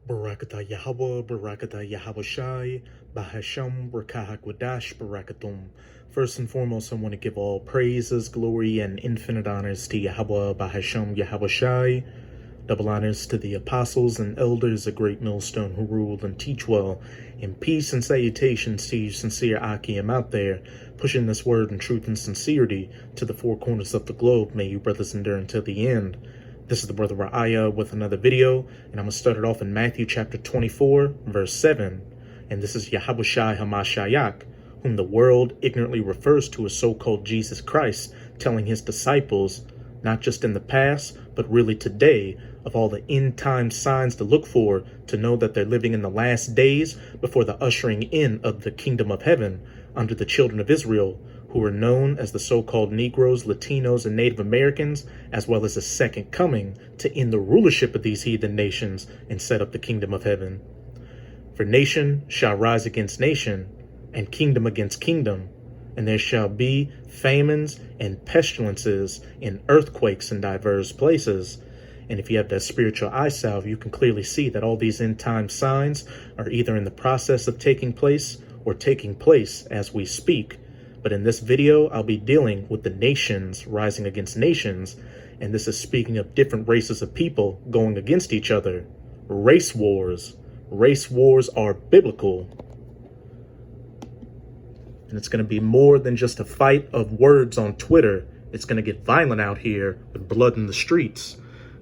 Barakatah Yahweh, Barakatah Yahweh Shai, Bahasham, Rakahakwadash, Barakatum. First and foremost, I want to give all praises, glory, and infinite honors to Yahweh, Bahasham, Yahweh Shai. Double honors to the apostles and elders, a great millstone who rule and teach well. In peace and salutations to you, sincere Akim out there, pushing this word in truth and sincerity to the four corners of the globe. May you brothers endure until the end. This is the brother Ra'aya with another video, and I'm going to start it off in Matthew chapter 24, verse 7. And this is Yahabushai Hamashayak, whom the world ignorantly refers to as so-called Jesus Christ, telling his disciples, not just in the past, but really today, of all the end-time signs to look for, to know that they're living in the last days before the ushering in of the kingdom of heaven under the children of Israel, who are known as the so-called Negroes, Latinos, and Native Americans, as well as a second coming to end the rulership of these heathen nations and set up the kingdom of heaven. For nation shall rise against nation, and kingdom against kingdom, and there shall be famines and pestilences and earthquakes in diverse places. And if you have that spiritual eye salve, you can clearly see that all these end time signs are either in the process of taking place or taking place as we speak. But in this video, I'll be dealing with the nations rising against nations, and this is speaking of different races of people going against each other. Race wars. Race wars are biblical. And it's going to be more than just a fight of words on Twitter. It's going to get violent out here with blood in the streets.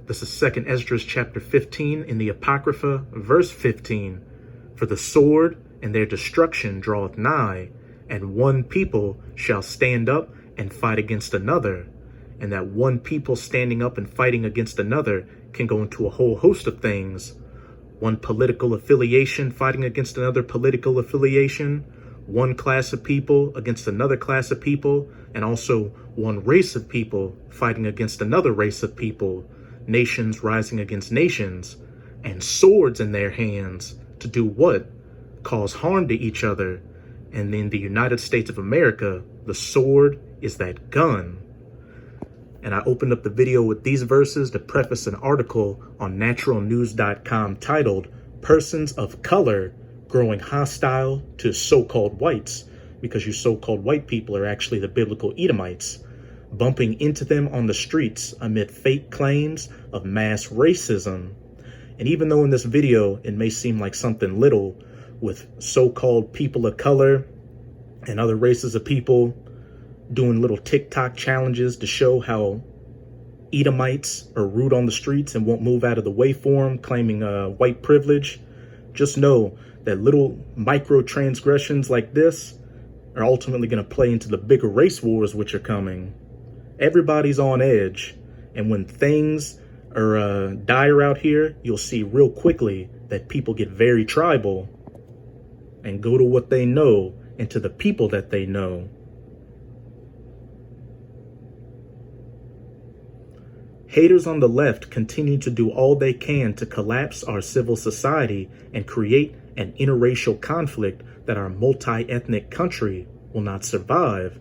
This is 2 Esdras chapter 15 in the Apocrypha, verse 15. For the sword and their destruction draweth nigh, and one people shall stand up and fight against another. And that one people standing up and fighting against another can go into a whole host of things. One political affiliation fighting against another political affiliation, one class of people against another class of people, and also one race of people fighting against another race of people, nations rising against nations, and swords in their hands to do what? Cause harm to each other. And in the United States of America, the sword is that gun. And I opened up the video with these verses to preface an article on naturalnews.com titled, Persons of Color Growing Hostile to So-Called Whites, because you so-called white people are actually the biblical Edomites, bumping into them on the streets amid fake claims of mass racism. And even though in this video it may seem like something little, with so-called people of color and other races of people doing little TikTok challenges to show how Edomites are rude on the streets and won't move out of the way for them, claiming white privilege, just know that little micro transgressions like this are ultimately going to play into the bigger race wars which are coming. Everybody's on edge, and when things are dire out here, you'll see real quickly that people get very tribal and go to what they know and to the people that they know. Haters on the left continue to do all they can to collapse our civil society and create an interracial conflict that our multi-ethnic country will not survive.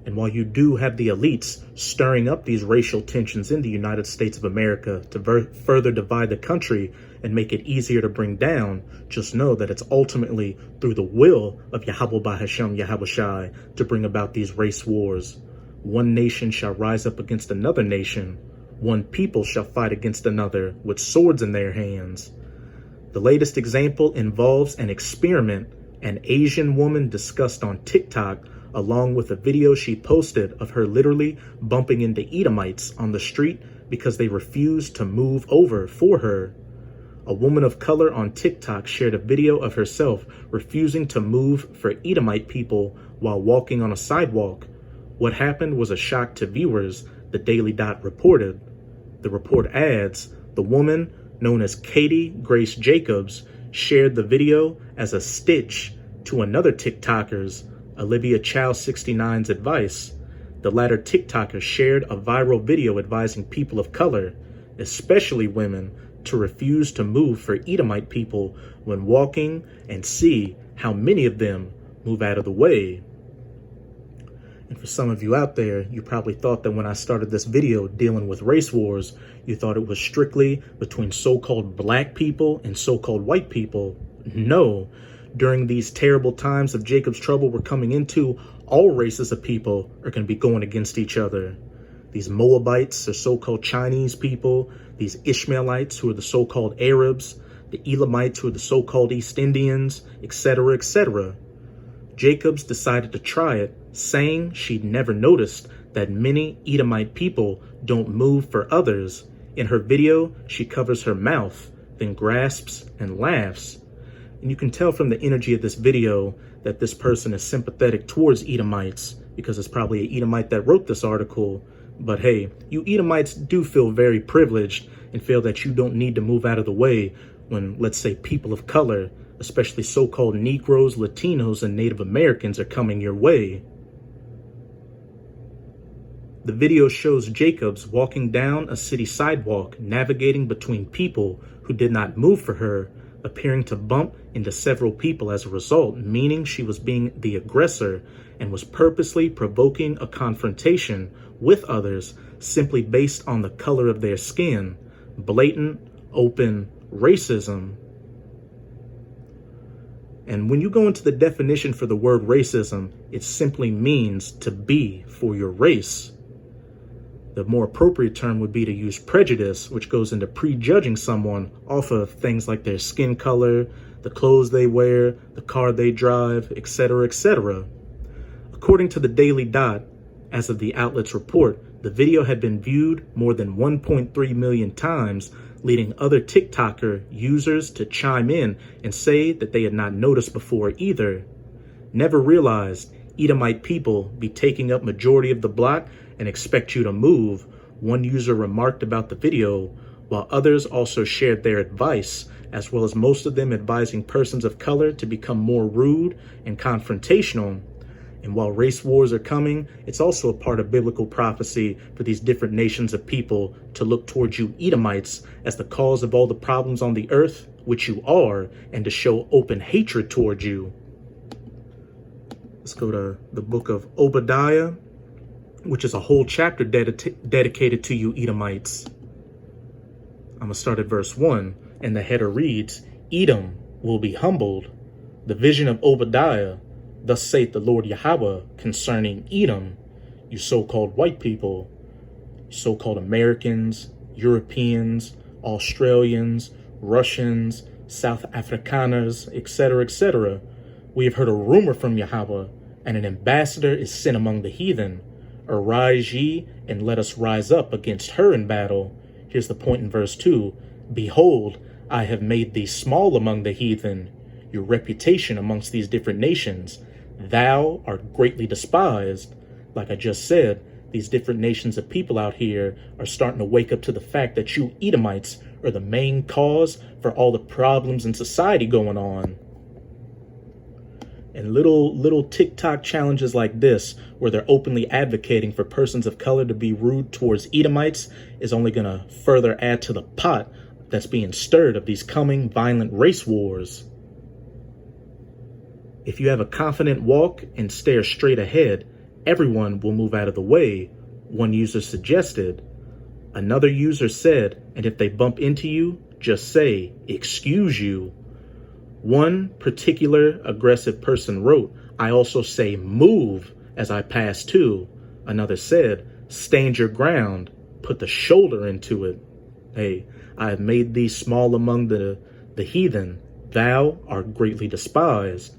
And while you do have the elites stirring up these racial tensions in the United States of America to further divide the country and make it easier to bring down, just know that it's ultimately through the will of Yahweh Bahasham Yahweh Shai to bring about these race wars. One nation shall rise up against another nation. One people shall fight against another with swords in their hands. The latest example involves an experiment an Asian woman discussed on TikTok, along with a video she posted of her literally bumping into Edomites on the street because they refused to move over for her. A woman of color on TikTok shared a video of herself refusing to move for Edomite people while walking on a sidewalk. What happened was a shock to viewers, the Daily Dot reported. The report adds, the woman, known as Katie Grace Jacobs, shared the video as a stitch to another TikToker's, Olivia Chow 69's advice. The latter TikToker shared a viral video advising people of color, especially women, to refuse to move for Edomite people when walking and see how many of them move out of the way. And for some of you out there, you probably thought that when I started this video dealing with race wars, you thought it was strictly between so-called black people and so-called white people. No, during these terrible times of Jacob's trouble we're coming into, all races of people are going to be going against each other. These Moabites are so-called Chinese people, these Ishmaelites who are the so-called Arabs, the Elamites who are the so-called East Indians, etc., etc. Jacobs decided to try it, saying she'd never noticed that many Edomite people don't move for others. In her video, she covers her mouth, then grasps and laughs. And you can tell from the energy of this video that this person is sympathetic towards Edomites, because it's probably an Edomite that wrote this article. But hey, you Edomites do feel very privileged and feel that you don't need to move out of the way when, let's say, people of color, especially so-called Negroes, Latinos, and Native Americans are coming your way. The video shows Jacobs walking down a city sidewalk, navigating between people who did not move for her, appearing to bump into several people as a result, meaning she was being the aggressor and was purposely provoking a confrontation with others simply based on the color of their skin. Blatant, open racism. And when you go into the definition for the word racism, it simply means to be for your race. The more appropriate term would be to use prejudice, which goes into prejudging someone off of things like their skin color, the clothes they wear, the car they drive, etc., etc. According to the Daily Dot, as of the outlet's report, the video had been viewed more than 1.3 million times, leading other TikToker users to chime in and say that they had not noticed before either. Never realized Edomite people be taking up majority of the block and expect you to move, one user remarked about the video, while others also shared their advice, as well as most of them advising persons of color to become more rude and confrontational. And while race wars are coming, it's also a part of biblical prophecy for these different nations of people to look towards you Edomites as the cause of all the problems on the earth, which you are, and to show open hatred towards you. Let's go to the book of Obadiah, which is a whole chapter dedicated to you Edomites. I'm going to start at verse 1, and the header reads, Edom will be humbled. The vision of Obadiah. Thus saith the Lord Yahweh concerning Edom, you so-called white people, so-called Americans, Europeans, Australians, Russians, South Afrikaners, etc., etc. We have heard a rumor from Yahweh, and an ambassador is sent among the heathen. Arise ye, and let us rise up against her in battle. Here's the point in verse 2. Behold, I have made thee small among the heathen, your reputation amongst these different nations. Thou art greatly despised. Like I just said, these different nations of people out here are starting to wake up to the fact that you Edomites are the main cause for all the problems in society going on. And little TikTok challenges like this, where they're openly advocating for persons of color to be rude towards Edomites, is only going to further add to the pot that's being stirred of these coming violent race wars. If you have a confident walk and stare straight ahead, everyone will move out of the way, one user suggested. Another user said, and if they bump into you, just say, excuse you. One particular aggressive person wrote, I also say move as I pass too. Another said, stand your ground, put the shoulder into it. Hey, I have made thee small among the heathen. Thou art greatly despised.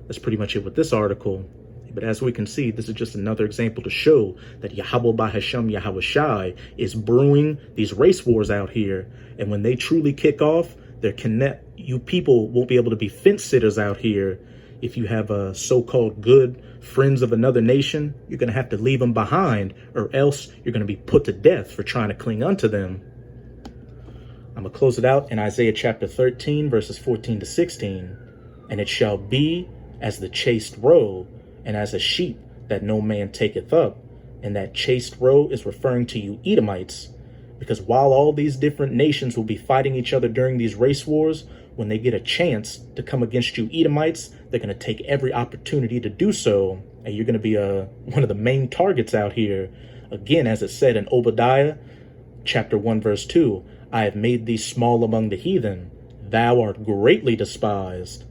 That's pretty much it with this article. But as we can see, this is just another example to show that Yahweh Bahashem Yahweh Shai is brewing these race wars out here. And when they truly kick off, you people won't be able to be fence sitters out here. If you have a so-called good friends of another nation, you're going to have to leave them behind, or else you're going to be put to death for trying to cling unto them. I'm going to close it out in Isaiah chapter 13, verses 14 to 16. And it shall be as the chaste roe, and as a sheep that no man taketh up. And that chaste roe is referring to you Edomites, because while all these different nations will be fighting each other during these race wars, when they get a chance to come against you Edomites, they're going to take every opportunity to do so. And you're going to be one of the main targets out here. Again, as it said in Obadiah, chapter 1, verse 2, I have made thee small among the heathen. Thou art greatly despised.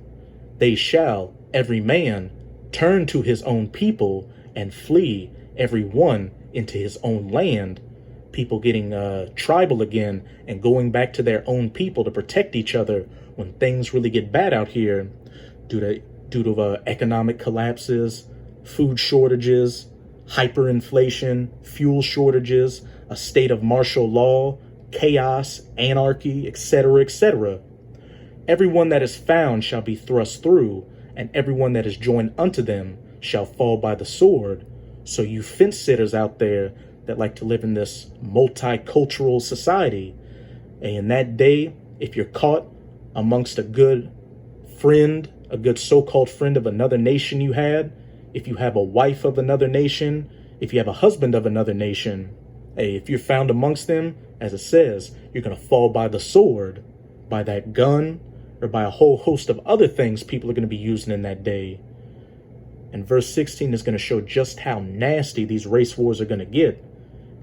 They shall, every man, turn to his own people and flee, every one into his own land. People getting tribal again and going back to their own people to protect each other when things really get bad out here due to economic collapses, food shortages, hyperinflation, fuel shortages, a state of martial law, chaos, anarchy, etc., etc. Everyone that is found shall be thrust through, and everyone that is joined unto them shall fall by the sword. So you fence sitters out there that like to live in this multicultural society, and in that day, if you're caught amongst a good friend, a good so-called friend of another nation you had, if you have a wife of another nation, if you have a husband of another nation, hey, if you're found amongst them, as it says, you're going to fall by the sword, by that gun, or by a whole host of other things people are going to be using in that day. And verse 16 is going to show just how nasty these race wars are going to get.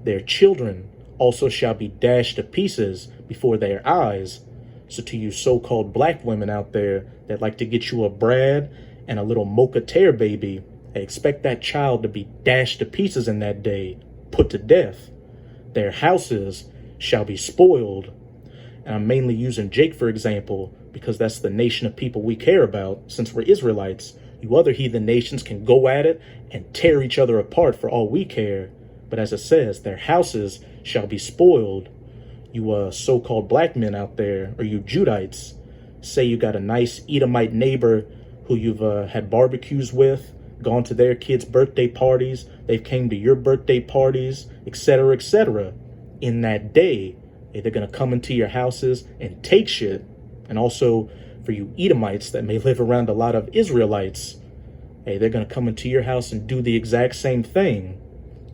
Their children also shall be dashed to pieces before their eyes. So to you so-called black women out there that like to get you a Brad and a little Mocha Tear baby, I expect that child to be dashed to pieces in that day, put to death. Their houses shall be spoiled. And I'm mainly using Jake for example, because that's the nation of people we care about, since we're Israelites. You other heathen nations can go at it and tear each other apart for all we care. But as it says, their houses shall be spoiled. You so-called black men out there, or you Judites, say you got a nice Edomite neighbor who you've had barbecues with, gone to their kids' birthday parties, they've came to your birthday parties, etc., etc. In that day, they're going to come into your houses and take shit. And also, for you Edomites that may live around a lot of Israelites, hey, they're going to come into your house and do the exact same thing.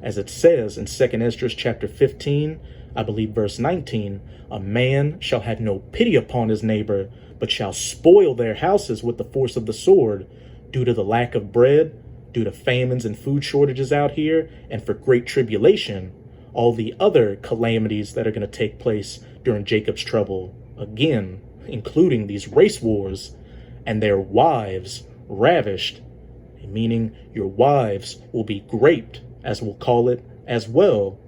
As it says in 2 Esdras chapter 15, I believe verse 19, a man shall have no pity upon his neighbor, but shall spoil their houses with the force of the sword, due to the lack of bread, due to famines and food shortages out here, and for great tribulation, all the other calamities that are going to take place during Jacob's trouble, again, including these race wars, and their wives ravished, meaning your wives will be raped, as we'll call it, as well.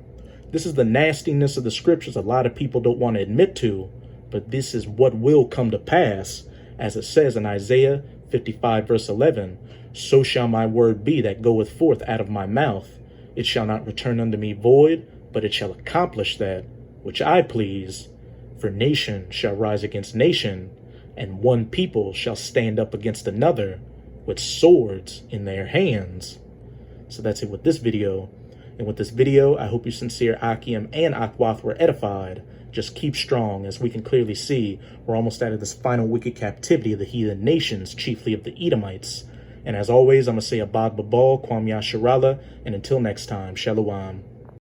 This is the nastiness of the scriptures a lot of people don't want to admit to, but this is what will come to pass, as it says in Isaiah 55 verse 11, so shall my word be that goeth forth out of my mouth. It shall not return unto me void, but it shall accomplish that which I please. For nation shall rise against nation, and one people shall stand up against another, with swords in their hands. So that's it with this video. And with this video, I hope you sincere Akim and Akwath were edified. Just keep strong, as we can clearly see, we're almost out of this final wicked captivity of the heathen nations, chiefly of the Edomites. And as always, I'm going to say Abad Babal, Kwam Yasharallah, and until next time, Shalom.